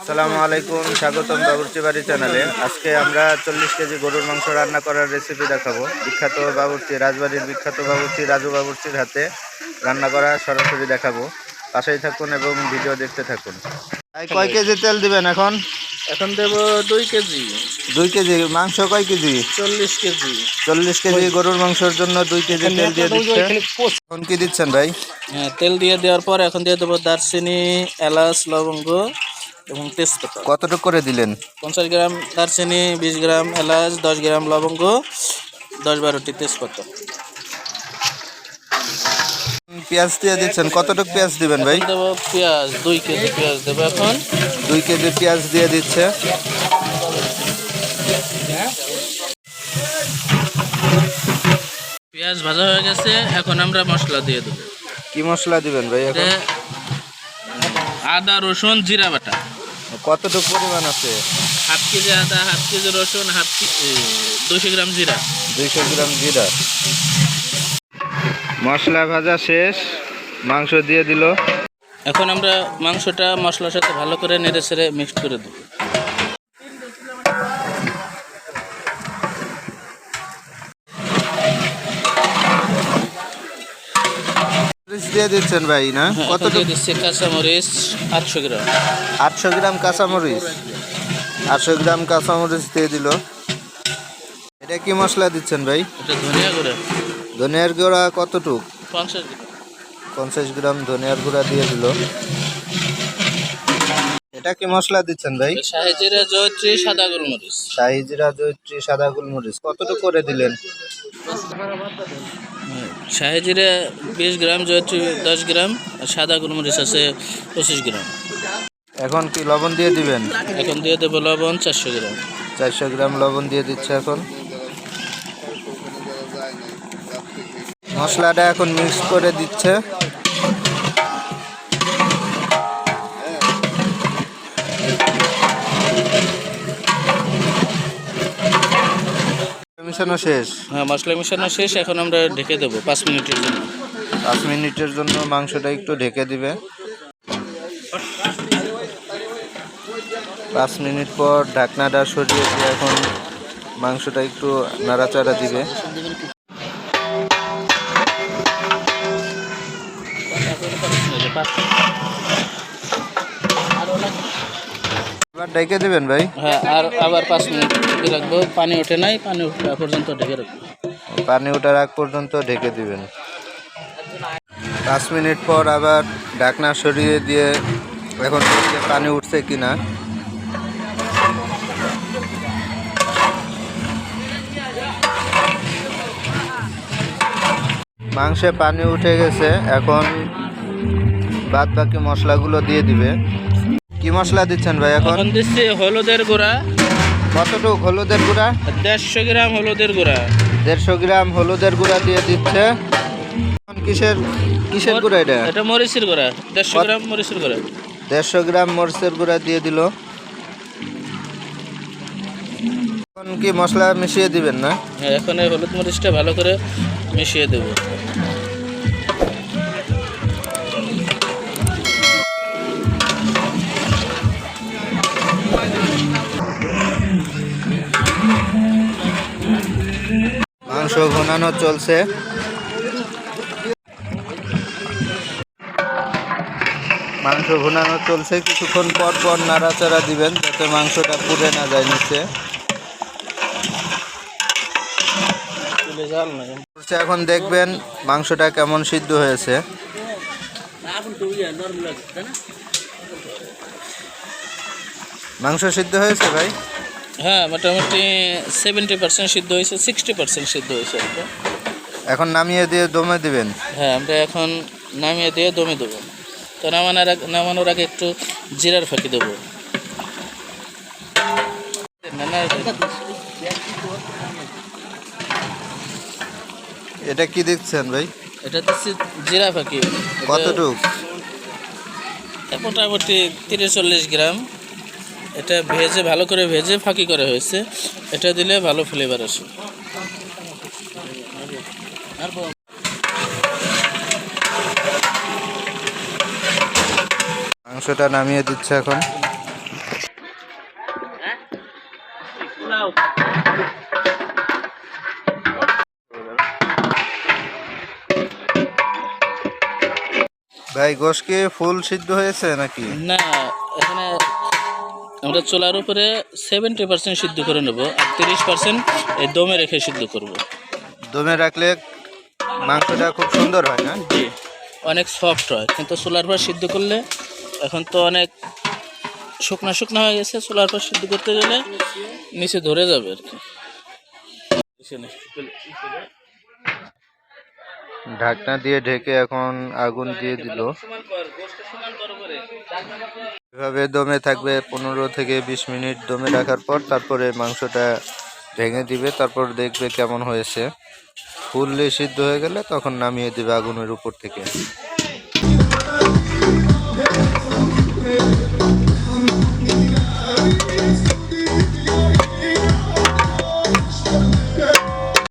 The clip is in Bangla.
আসসালামু আলাইকুম, স্বাগতম বাবুর্চি বাড়ি চ্যানেলে। আজকে আমরা 40 কেজি গরুর মাংস রান্না করার রেসিপি দেখাবো। বিখ্যাত বাবুর্চি, রাজবাড়ির বিখ্যাত বাবুর্চি রাজু বাবুর্চির হাতে রান্না করা সরাসরি দেখাবো। পাশেই থাকুন এবং ভিডিও দেখতে থাকুন। কয় কেজি তেল দিবেন এখন? এখন দেব 2 কেজি। 2 কেজি মাংস কয় কেজি? 40 কেজি। 40 কেজি গরুর মাংসের জন্য 2 কেজি তেল দিয়ে দিচ্ছে। এখন কি দিচ্ছেন ভাই? হ্যাঁ, তেল দিয়ে দেওয়ার পর এখন দিয়ে দেবো দারচিনি, এলাচ, লবঙ্গ এবং তেজপাতা। কতটুকু করে দিলেন? 50 গ্রাম দারচিনি, 20 গ্রাম এলাচ, 10 গ্রাম লবঙ্গ, 10-12টি তেজপাতা। পেঁয়াজ দিয়ে দিচ্ছেন, কতটুকু পেঁয়াজ দিবেন ভাই? দেবো পেঁয়াজ, 2 কেজি পেঁয়াজ দেবো এখন। 2 কেজি পেঁয়াজ দিয়ে দিচ্ছে। পেঁয়াজ ভাজা হয়ে গেছে, এখন আমরা মশলা দিয়ে দেবো। কি মশলা দিবেন ভাই এখন? আদা, রসুন, জিরা বাটা। কতটুকু পরিমাণ আছে? হাফ কেজি আদা, হাফ কেজি রসুন, 200 গ্রাম জিরা। 200 গ্রাম জিরা। মশলা ভাজা শেষ, মাংস দিয়ে দিল। এখন আমরা মাংসটা মশলার সাথে ভালো করে নেড়ে ছেড়ে মিক্সড করে দেবো। দিয়ে দিচ্ছেন ভাই না? কতটুকু দিচ্ছি? কাঁচামরিচ 800 গ্রাম। 800 গ্রাম কাঁচামরিচ। 800 গ্রাম কাঁচামরিচ দিয়ে দিল। এটা কি মশলা দিচ্ছেন ভাই? এটা ধনিয়া গুঁড়া। ধনিয়ার গুঁড়া কতটুক? 50 গ্রাম। 50 গ্রাম ধনিয়ার গুঁড়া দিয়ে দিল। এটা কি মশলা দিচ্ছেন ভাই? শাহি জিরা, জয়ত্রী, সাদা গোলমরিচ। শাহি জিরা, জয়ত্রী, সাদা গোলমরিচ। কতটুকু করে দিলেন? শাহি জিরা 20 গ্রাম, জয়ত্রী 10 গ্রাম, আর সাদা গোলমরিচ আছে 25 গ্রাম। এখন কি লবণ দিয়ে দিবেন? এখন দিয়ে দেবো লবণ 400 গ্রাম। 400 গ্রাম লবণ দিয়ে দিচ্ছে এখন। মশলাটা এখন মিক্স করে দিচ্ছে। মিশানো শেষ। হ্যাঁ, মশলা মিশানো শেষ। এখন আমরা ঢেকে দেবো 5 মিনিটের জন্য। 5 মিনিটের জন্য মাংসটা একটু ঢেকে দিবে। 5 মিনিট পর ঢাকনাটা সরিয়ে দিয়ে এখন মাংসটা একটু নাড়াচাড়া দিবে। এবার ঢেকে দিবেন ভাই? হ্যাঁ, আর আবার 5 মিনিট ঢেকে রাখবো। পানি ওঠে নাই, পানি ওঠা পর্যন্ত ঢেকে রাখবো। পানি ওঠার আগ পর্যন্ত ঢেকে দিবেন। 5 মিনিট পর আবার ঢাকনা সরিয়ে দিয়ে এখন পানি উঠছে কিনা। মাংসে পানি উঠে গেছে, এখন বাদ বাকি মশলাগুলো দিয়ে দিবে। কি মশলা দিচ্ছেন ভাই এখন? এখন দিচ্ছি হলুদের গুঁড়া। কতটুকু হলুদের গুঁড়া? 150 গ্রাম হলুদের গুঁড়া। 150 গ্রাম হলুদের গুঁড়া দিয়ে দিচ্ছে। কিসের কিসের গুঁড়া এটা? এটা মরিচের গুঁড়া, 150 গ্রাম মরিচের গুঁড়া। 150 গ্রাম মরিচের গুঁড়া দিয়ে দিল। এখন কি মশলা মিশিয়ে দিবেন না? হ্যাঁ, এখন এই হলুদ মরিচটা ভালো করে মিশিয়ে দেবো। মাংস ভুনানো চলছে। মাংস ভুনানো চলছে, কিছুক্ষণ পর পর নাড়াচাড়া দিবেন যাতে মাংসটা পুড়ে না যায় নিচে। এখন দেখবেন মাংসটা কেমন সিদ্ধ হয়েছে। মাংস সিদ্ধ হয়েছে ভাই? হ্যাঁ, মোটামুটি 70% সিদ্ধ হয়েছে, 60% সিদ্ধ হয়েছে। এখন নামিয়ে দিয়ে দমে দিবেন? হ্যাঁ, আমরা এখন নামিয়ে দিয়ে দমে দেবো। তো নামানোর আগে একটু জিরার ফাঁকি দেবো। এটা কি দেখছেন ভাই? এটা দিচ্ছি জিরা ফাঁকি। কতটুক? মোটামুটি 30-40 গ্রাম। এটা ভেজে, ভালো করে ভেজে ফাঁকি করা হয়েছে। এটা দিলে ভালো ফ্লেভার আসে। মাংসটা নামিয়ে দিচ্ছে এখন। ভাই গোশ কি ফুল সিদ্ধ হয়েছে নাকি? না, এখানে আমরা চুলার উপরে 70% সিদ্ধ করে নেব, আর 30% এই দমে রেখে সিদ্ধ করব। দমে রাখলে মাংসটা খুব সুন্দর হয় না? জি, অনেক সফট হয়, কিন্তু চুলার পর সিদ্ধ করলে এখন তো অনেক শুকনা শুকনা হয়ে গেছে, চুলার পর সিদ্ধ করতে গেলে নিচে ধরে যাবে আর কি। ঢাকনা দিয়ে ঢেকে এখন আগুন দিয়ে দিল। এভাবে দমে থাকবে 15 থেকে 20 মিনিট। দমে রাখার পর তারপরে মাংসটা ভেঙে দিবে, তারপর দেখবে কেমন হয়েছে। ফুললি সিদ্ধ হয়ে গেলে তখন নামিয়ে দিবে আগুনের উপর থেকে।